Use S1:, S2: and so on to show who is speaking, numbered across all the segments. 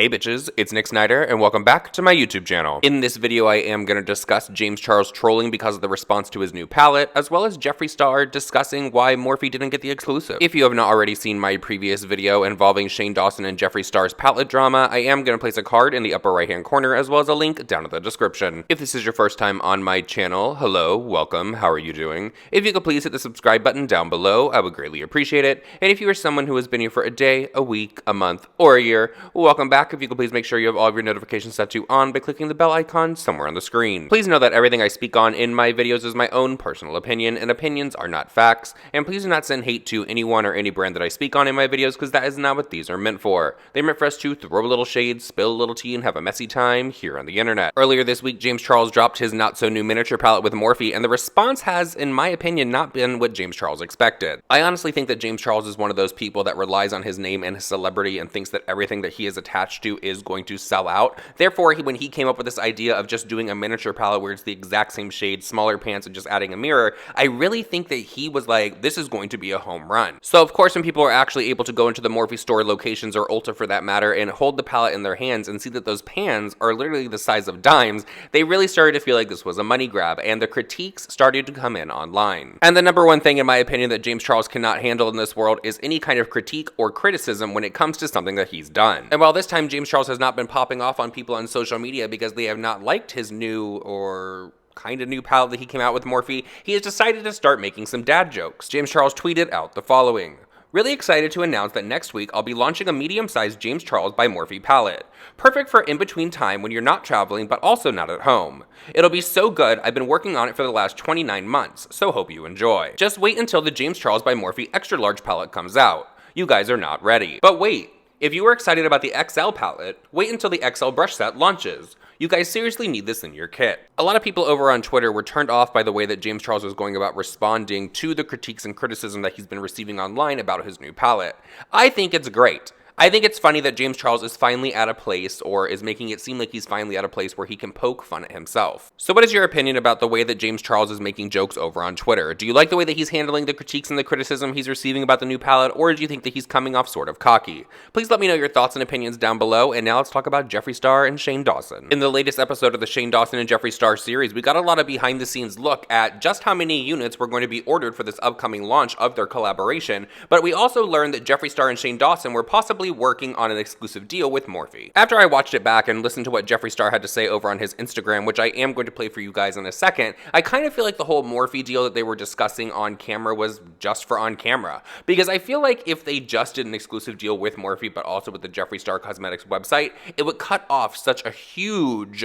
S1: Hey bitches, it's Snider, and welcome back to my YouTube channel. In this video, I am going to discuss James Charles trolling because of the response to his new palette, as well as Jeffree Star discussing why Morphe didn't get the exclusive. If you have not already seen my previous video involving Shane Dawson and Jeffree Star's palette drama, I am going to place a card in the upper right hand corner, as well as a link down in the description. If this is your first time on my channel, hello, welcome, how are you doing? If you could please hit the subscribe button down below, I would greatly appreciate it. And if you are someone who has been here for a day, a week, a month, or a year, welcome back. If you could please make sure you have all of your notifications set to on by clicking the bell icon somewhere on the screen. Please know that everything I speak on in my videos is my own personal opinion, and opinions are not facts. And please do not send hate to anyone or any brand that I speak on in my videos, because that is not what these are meant for. They're meant for us to throw a little shade, spill a little tea, and have a messy time here on the internet. Earlier this week, James Charles dropped his not-so-new miniature palette with Morphe, and the response has, in my opinion, not been what James Charles expected. I honestly think that James Charles is one of those people that relies on his name and his celebrity and thinks that everything that he is attached to is going to sell out. Therefore, when he came up with this idea of just doing a miniature palette where it's the exact same shade, smaller pants, and just adding a mirror, I really think that he was like, this is going to be a home run. So of course, when people are actually able to go into the Morphe store locations, or Ulta for that matter, and hold the palette in their hands and see that those pans are literally the size of dimes, they really started to feel like this was a money grab, and the critiques started to come in online. And the number one thing, in my opinion, that James Charles cannot handle in this world is any kind of critique or criticism when it comes to something that he's done. And while this time James Charles has not been popping off on people on social media because they have not liked his new or kind of new palette that he came out with Morphe, he has decided to start making some dad jokes. James Charles tweeted out the following: "Really excited to announce that next week I'll be launching a medium-sized James Charles by Morphe palette. Perfect for in-between time when you're not traveling but also not at home. It'll be so good, I've been working on it for the last 29 months, so hope you enjoy. Just wait until the James Charles by Morphe extra large palette comes out. You guys are not ready. But wait, if you were excited about the XL palette, wait until the XL brush set launches. You guys seriously need this in your kit." A lot of people over on Twitter were turned off by the way that James Charles was going about responding to the critiques and criticism that he's been receiving online about his new palette. I think it's great. I think it's funny that James Charles is finally at a place, or is making it seem like he's finally at a place where he can poke fun at himself. So what is your opinion about the way that James Charles is making jokes over on Twitter? Do you like the way that he's handling the critiques and the criticism he's receiving about the new palette, or do you think that he's coming off sort of cocky? Please let me know your thoughts and opinions down below, and now let's talk about Jeffree Star and Shane Dawson. In the latest episode of the Shane Dawson and Jeffree Star series, we got a lot of behind the scenes look at just how many units were going to be ordered for this upcoming launch of their collaboration, but we also learned that Jeffree Star and Shane Dawson were possibly working on an exclusive deal with Morphe. After I watched it back and listened to what Jeffree Star had to say over on his Instagram, which I am going to play for you guys in a second, I kind of feel like the whole Morphe deal that they were discussing on camera was just for on camera. Because I feel like if they just did an exclusive deal with Morphe, but also with the Jeffree Star Cosmetics website, it would cut off such a huge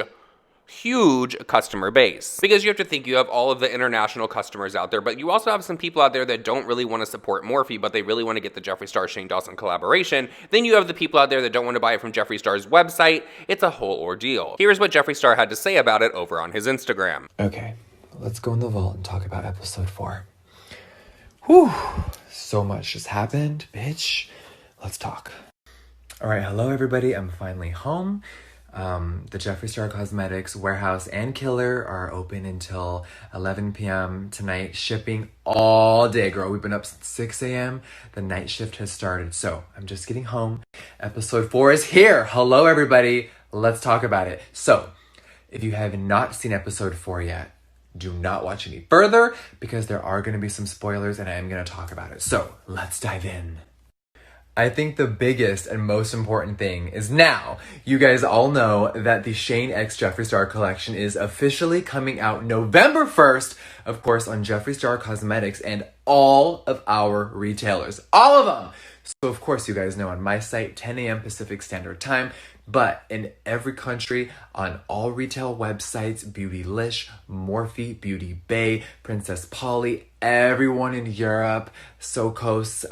S1: customer base. Because you have to think, you have all of the international customers out there, but you also have some people out there that don't really want to support Morphe, but they really want to get the Jeffree Star Shane Dawson collaboration. Then you have the people out there that don't want to buy it from Jeffree Star's website. It's a whole ordeal. Here's what Jeffree Star had to say about it over on his Instagram.
S2: Okay, let's go in the vault and talk about episode 4. Whew, so much just happened, bitch. Let's talk. All right, hello everybody, I'm finally home. The Jeffree Star Cosmetics warehouse and killer are open until 11 p.m. tonight, shipping all day, girl. We've been up since 6 a.m. The night shift has started, so I'm just getting home. Episode 4 is here. Hello, everybody. Let's talk about it. So, if you have not seen episode 4 yet, do not watch any further because there are going to be some spoilers and I am going to talk about it. So, let's dive in. I think the biggest and most important thing is now you guys all know that the Shane x Jeffree Star collection is officially coming out November 1st, of course, on Jeffree Star Cosmetics and all of our retailers. All of them! So, of course, you guys know on my site, 10 a.m. Pacific Standard Time, but in every country, on all retail websites, Beautylish, Morphe, Beauty Bay, Princess Polly, everyone in Europe, Sokos,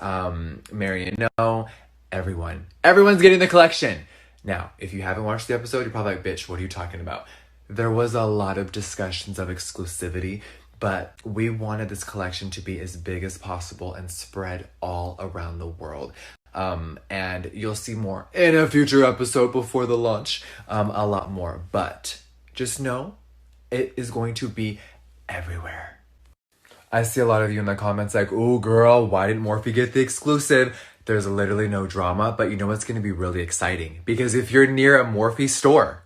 S2: Mariano, everyone. Everyone's getting the collection. Now, if you haven't watched the episode, you're probably like, bitch, what are you talking about? There was a lot of discussions of exclusivity, but we wanted this collection to be as big as possible and spread all around the world. And you'll see more in a future episode before the launch, a lot more, but just know it is going to be everywhere. I see a lot of you in the comments like, "Oh girl, why didn't Morphe get the exclusive?" There's literally no drama, but you know what's going to be really exciting? Because if you're near a Morphe store,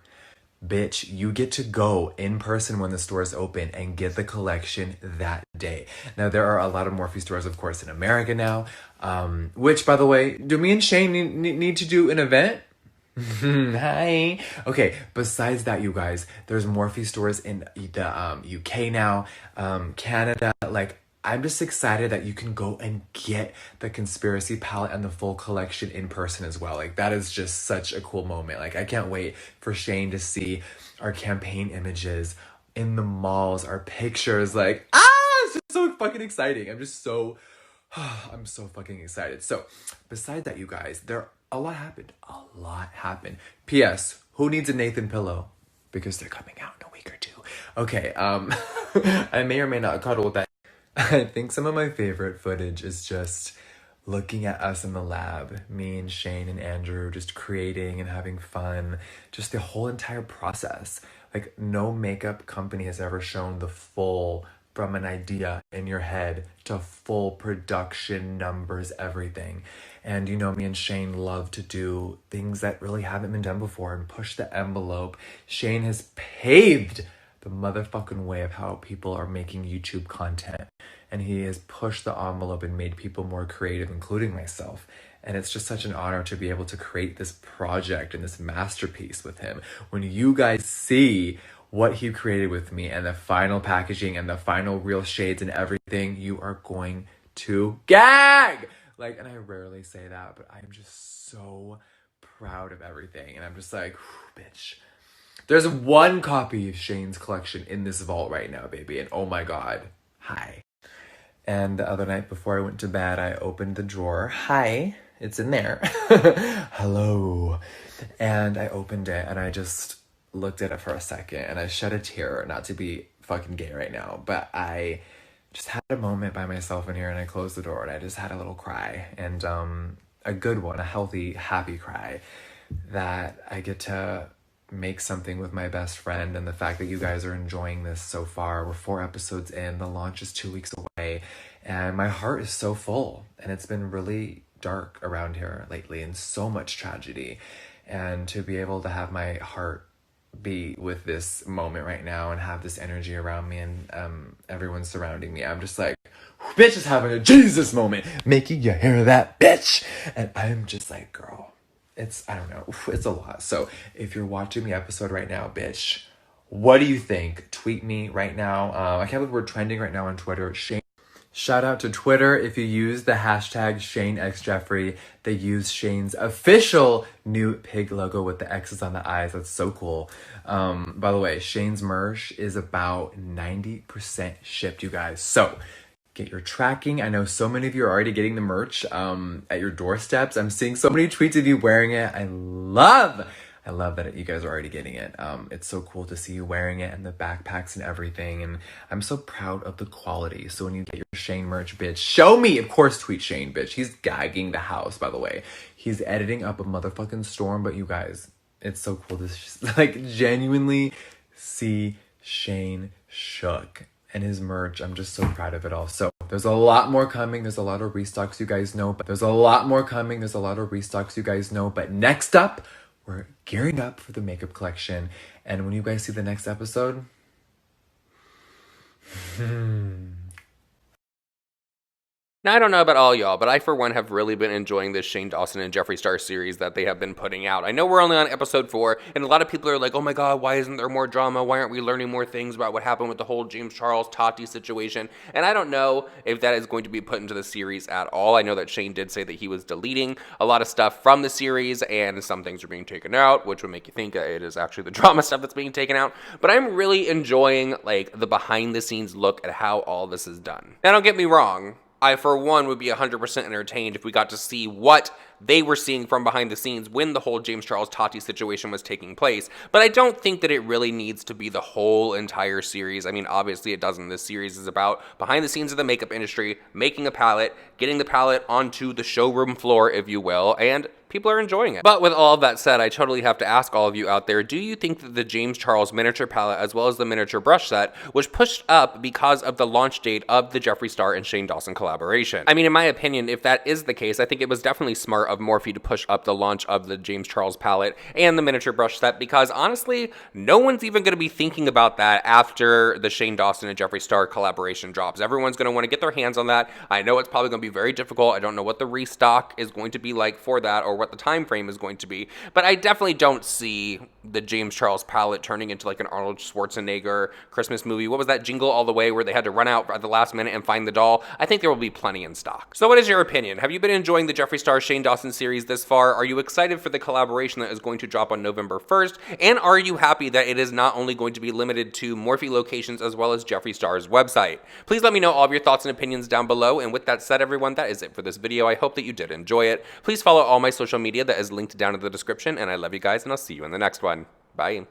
S2: bitch, you get to go in person when the stores open and get the collection that day. Now, there are a lot of Morphe stores, of course, in America now, which, by the way, do me and Shane need to do an event? Hi. Okay, besides that, you guys, there's Morphe stores in the UK now, Canada. Like, I'm just excited that you can go and get the Conspiracy palette and the full collection in person as well. Like, that is just such a cool moment. Like, I can't wait for Shane to see our campaign images in the malls, our pictures. Like, it's just so fucking exciting. I'm so fucking excited. So, besides that, you guys, a lot happened. A lot happened. P.S. Who needs a Nathan pillow? Because they're coming out in a week or two. Okay, I may or may not cuddle with that. I think some of my favorite footage is just looking at us in the lab, me and Shane and Andrew just creating and having fun, just the whole entire process. Like, no makeup company has ever shown the full, from an idea in your head to full production numbers, everything. And you know, me and Shane love to do things that really haven't been done before and push the envelope. Shane has paved the motherfucking way of how people are making YouTube content. And he has pushed the envelope and made people more creative, including myself. And it's just such an honor to be able to create this project and this masterpiece with him. When you guys see what he created with me and the final packaging and the final real shades and everything, you are going to gag! Like, and I rarely say that, but I'm just so proud of everything. And I'm just like, bitch. There's one copy of Shane's collection in this vault right now, baby. And oh my God, hi. And the other night before I went to bed, I opened the drawer. Hi, it's in there. Hello. And I opened it and I just looked at it for a second and I shed a tear, not to be fucking gay right now, but I just had a moment by myself in here and I closed the door and I just had a little cry, and a good one, a healthy, happy cry, that I get to make something with my best friend. And the fact that you guys are enjoying this so far, we're 4 episodes in, the launch is 2 weeks away, and my heart is so full, and it's been really dark around here lately and so much tragedy, and to be able to have my heart be with this moment right now and have this energy around me and everyone surrounding me, I'm just like, bitch is having a Jesus moment, making you hear that, bitch. And I'm just like, girl, I don't know, it's a lot. So if you're watching the episode right now, bitch, what do you think? Tweet me right now. I can't believe we're trending right now on Twitter. Shout out to Twitter. If you use the hashtag ShaneXJeffree, they use Shane's official new pig logo with the X's on the eyes. That's so cool. By the way, Shane's merch is about 90% shipped, you guys. So get your tracking. I know so many of you are already getting the merch at your doorsteps. I'm seeing so many tweets of you wearing it. I love that you guys are already getting it. It's so cool to see you wearing it and the backpacks and everything. And I'm so proud of the quality. So when you get your Shane merch, bitch, show me. Of course, tweet Shane, bitch. He's gagging the house, by the way. He's editing up a motherfucking storm. But you guys, it's so cool to just, like, genuinely see Shane shook. And his merch, I'm just so proud of it all. So there's a lot more coming. There's a lot of restocks, you guys know. But there's a lot more coming. There's a lot of restocks, you guys know. But next up, we're gearing up for the makeup collection. And when you guys see the next episode,
S1: Now, I don't know about all y'all, but I, for one, have really been enjoying this Shane Dawson and Jeffree Star series that they have been putting out. I know we're only on episode 4, and a lot of people are like, oh my God, why isn't there more drama? Why aren't we learning more things about what happened with the whole James Charles Tati situation? And I don't know if that is going to be put into the series at all. I know that Shane did say that he was deleting a lot of stuff from the series, and some things are being taken out, which would make you think it is actually the drama stuff that's being taken out. But I'm really enjoying, like, the behind-the-scenes look at how all this is done. Now, don't get me wrong. I, for one, would be 100% entertained if we got to see what they were seeing from behind the scenes when the whole James Charles Tati situation was taking place. But I don't think that it really needs to be the whole entire series. I mean, obviously it doesn't. This series is about behind the scenes of the makeup industry, making a palette, getting the palette onto the showroom floor, if you will, and people are enjoying it. But with all of that said, I totally have to ask all of you out there, do you think that the James Charles miniature palette as well as the miniature brush set was pushed up because of the launch date of the Jeffree Star and Shane Dawson collaboration? I mean, in my opinion, if that is the case, I think it was definitely smart of Morphe to push up the launch of the James Charles palette and the miniature brush set, because honestly, no one's even going to be thinking about that after the Shane Dawson and Jeffree Star collaboration drops. Everyone's going to want to get their hands on that. I know it's probably going to be very difficult. I don't know what the restock is going to be like for that or what the time frame is going to be, but I definitely don't see the James Charles palette turning into like an Arnold Schwarzenegger Christmas movie. What was that, Jingle All the Way, where they had to run out at the last minute and find the doll? I think there will be plenty in stock. So what is your opinion? Have you been enjoying the Jeffree Star Shane Dawson series this far? Are you excited for the collaboration that is going to drop on November 1st? And are you happy that it is not only going to be limited to Morphe locations as well as Jeffree Star's website? Please let me know all of your thoughts and opinions down below. And with that said, everyone, that is it for this video. I hope that you did enjoy it. Please follow all my social media that is linked down in the description, and I love you guys, and I'll see you in the next one. Bye.